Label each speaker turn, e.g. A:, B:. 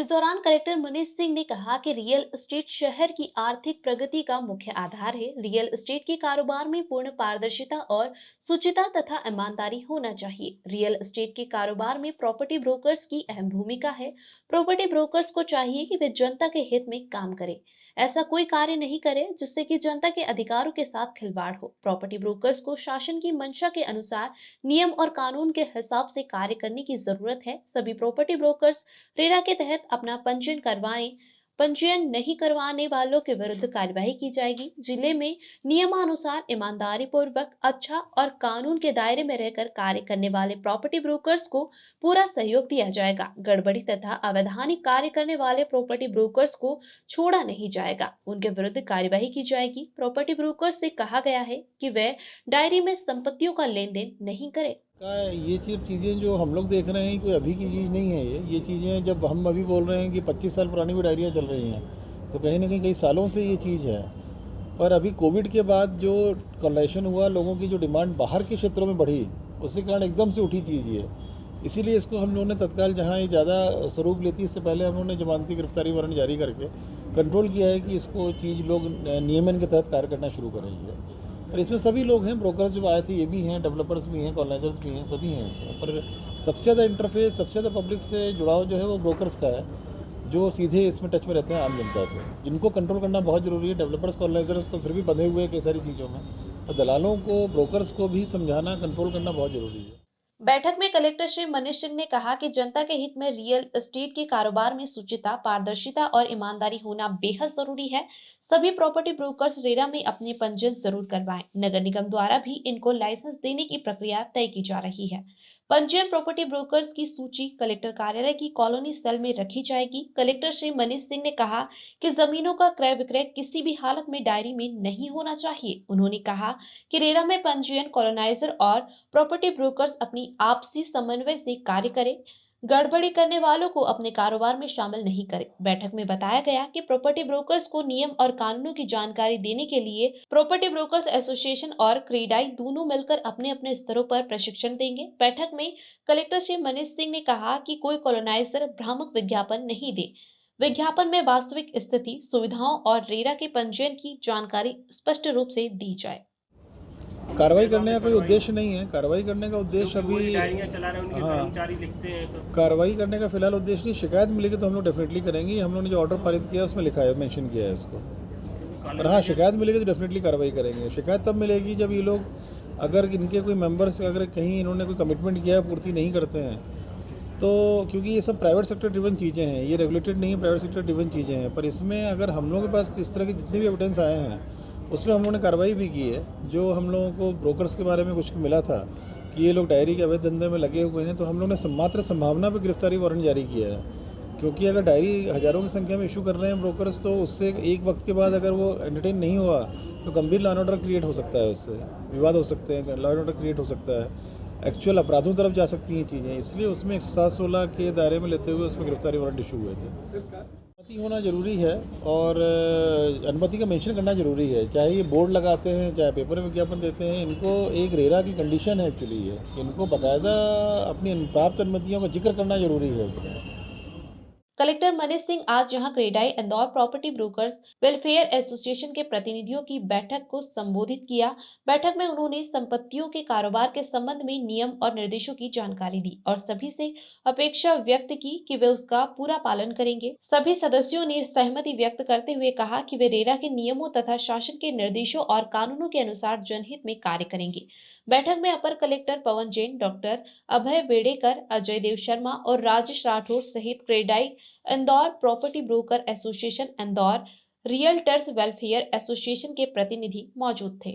A: इस दौरान कलेक्टर मनीष सिंह ने कहा कि रियल एस्टेट शहर की आर्थिक प्रगति का मुख्य आधार है। रियल एस्टेट के कारोबार में पूर्ण पारदर्शिता और शुचिता तथा ईमानदारी होना चाहिए। रियल एस्टेट के कारोबार में प्रॉपर्टी ब्रोकर्स की अहम भूमिका है। प्रॉपर्टी ब्रोकर्स को चाहिए कि वे जनता के हित में काम करें, ऐसा कोई कार्य नहीं करे जिससे कि जनता के अधिकारों के साथ खिलवाड़ हो। प्रॉपर्टी ब्रोकर्स को शासन की मंशा के अनुसार नियम और कानून के हिसाब से कार्य करने की जरूरत है। सभी प्रॉपर्टी ब्रोकर्स रेरा के तहत अपना पंजीयन करवाएं। पंजीयन नहीं करवाने वालों के विरुद्ध कार्यवाही की जाएगी। जिले में नियमानुसार ईमानदारी पूर्वक अच्छा और कानून के दायरे में रहकर कार्य करने वाले प्रॉपर्टी ब्रोकर्स को पूरा सहयोग दिया जाएगा। गड़बड़ी तथा अवैधानिक कार्य करने वाले प्रॉपर्टी ब्रोकर्स को छोड़ा नहीं जाएगा, उनके विरुद्ध कार्यवाही की जाएगी। प्रॉपर्टी ब्रोकर्स से कहा गया है कि वे डायरी में संपत्तियों का लेन देन नहीं करें।
B: ये चीज़ें जो हम लोग देख रहे हैं कोई अभी की चीज़ नहीं है। ये चीज़ें जब हम अभी बोल रहे हैं कि 25 साल पुरानी भी डायरियाँ चल रही हैं, तो कहीं ना कहीं कई सालों से ये चीज़ है। पर अभी कोविड के बाद जो कलेक्शन हुआ, लोगों की जो डिमांड बाहर के क्षेत्रों में बढ़ी, उसके कारण एकदम से उठी चीज़ ये। इसीलिए इसको हम लोगों ने तत्काल, जहाँ ये ज़्यादा स्वरूप लेती है, इससे पहले हम लोगों ने जमानती गिरफ्तारी वारंट जारी करके कंट्रोल किया है कि इसको चीज़ लोग नियमन के तहत कार्य करना शुरू करेंगे। पर इसमें सभी लोग हैं, ब्रोकर्स जो आए थे ये भी हैं, डेवलपर्स भी हैं, कॉलोनाइजर्स भी हैं, सभी हैं इसमें। पर सबसे ज़्यादा इंटरफेस, सबसे ज़्यादा पब्लिक से जुड़ाव जो है वो ब्रोकर्स का है, जो सीधे इसमें टच में रहते हैं आम जनता से, जिनको कंट्रोल करना बहुत ज़रूरी है। डेवलपर्स, कॉलोनाइजर्स तो फिर भी बंधे हुए हैं कई सारी चीज़ों में, और दलालों को, ब्रोकर्स को भी समझाना, कंट्रोल करना बहुत ज़रूरी है।
A: बैठक में कलेक्टर श्री मनीष सिंह ने कहा कि जनता के हित में रियल एस्टेट के कारोबार में शुचिता, पारदर्शिता और ईमानदारी होना बेहद जरूरी है। सभी प्रॉपर्टी ब्रोकर्स रेरा में अपने पंजीयन जरूर करवाएं। नगर निगम द्वारा भी इनको लाइसेंस देने की प्रक्रिया तय की जा रही है। पंजीयन प्रॉपर्टी ब्रोकर्स की सूची कलेक्टर कार्यालय की कॉलोनी सेल में रखी जाएगी। कलेक्टर श्री मनीष सिंह ने कहा कि जमीनों का क्रय विक्रय किसी भी हालत में डायरी में नहीं होना चाहिए। उन्होंने कहा कि रेरा में पंजीयन, कॉलोनाइजर और प्रॉपर्टी ब्रोकर्स अपनी आपसी समन्वय से कार्य करें, गड़बड़ी करने वालों को अपने कारोबार में शामिल नहीं करें। बैठक में बताया गया कि प्रॉपर्टी ब्रोकर्स को नियम और कानूनों की जानकारी देने के लिए प्रॉपर्टी ब्रोकर्स एसोसिएशन और क्रेडाई दोनों मिलकर अपने अपने स्तरों पर प्रशिक्षण देंगे। बैठक में कलेक्टर श्री मनीष सिंह ने कहा कि कोई कॉलोनाइजर भ्रामक विज्ञापन नहीं दे। विज्ञापन में वास्तविक स्थिति, सुविधाओं और रेरा के पंजीयन की जानकारी स्पष्ट रूप से दी जाए।
B: कार्रवाई करने का कोई उद्देश्य नहीं है। कार्रवाई करने का उद्देश्य अभी,
C: डायरियाँ चला रहे हैं उनके
B: हाँ,
C: कर्मचारी लिखते हैं तो
B: कार्रवाई करने का फिलहाल उद्देश्य नहीं। शिकायत मिलेगी तो हम लोग डेफिनेटली करेंगे। हम लोगों ने जो ऑर्डर पारित किया है उसमें लिखा है, मेंशन किया है इसको। पर हाँ, शिकायत मिलेगी तो डेफिनेटली कार्रवाई करेंगे। शिकायत तब मिलेगी जब ये लोग, अगर इनके कोई मेंबर्स, अगर कहीं इन्होंने कोई कमिटमेंट किया है, पूर्ति नहीं करते हैं, तो क्योंकि ये सब प्राइवेट सेक्टर ड्रिवन चीज़ें हैं, ये रेगुलेटेड नहीं है, प्राइवेट सेक्टर ड्रिवन चीज़ें हैं। पर इसमें अगर हम लोगों के पास इस तरह के जितने भी एविडेंस आए हैं, उसमें हम लोगों ने कार्रवाई भी की है। जो हम लोगों को ब्रोकर्स के बारे में कुछ मिला था कि ये लोग डायरी के अवैध धंधे में लगे हुए हैं, तो हम लोगों ने मात्र संभावना पर गिरफ्तारी वारंट जारी किया है। क्योंकि अगर डायरी हज़ारों की संख्या में इशू कर रहे हैं ब्रोकर्स, तो उससे एक वक्त के बाद अगर वो एंटरटेन नहीं हुआ तो गंभीर लॉ एंड ऑर्डर क्रिएट हो सकता है, उससे विवाद हो सकते हैं, लॉ एंड ऑर्डर क्रिएट हो सकता है, एक्चुअल अपराधों तरफ जा सकती हैं चीज़ें। इसलिए उसमें 107-16 के दायरे में लेते हुए उसमें गिरफ्तारी वारंट इशू हुए थे। अनुमति होना ज़रूरी है, और अनुमति का मेंशन करना ज़रूरी है। चाहे ये बोर्ड लगाते हैं, चाहे पेपर में विज्ञापन देते हैं, इनको एक रेरा की कंडीशन है एक्चुअली ये, इनको बाकायदा अपनी प्राप्त अनुमतियों का जिक्र करना ज़रूरी है उसमें।
A: कलेक्टर मनीष सिंह आज यहां CREDAI Indore property brokers welfare association के प्रतिनिधियों की बैठक को संबोधित किया। बैठक में उन्होंने संपत्तियों के कारोबार के संबंध में नियम और निर्देशों की जानकारी दी और सभी से अपेक्षा व्यक्त की कि वे उसका पूरा पालन करेंगे। सभी सदस्यों ने सहमति व्यक्त करते हुए कहा कि वे रेरा के नियमों तथा शासन के निर्देशों और कानूनों के अनुसार जनहित में कार्य करेंगे। बैठक में अपर कलेक्टर पवन जैन, डॉक्टर अभय बेड़ेकर, अजय देव शर्मा और राजेश राठौर सहित CREDAI Indore property broker association, Indore realtors welfare association के प्रतिनिधि मौजूद थे।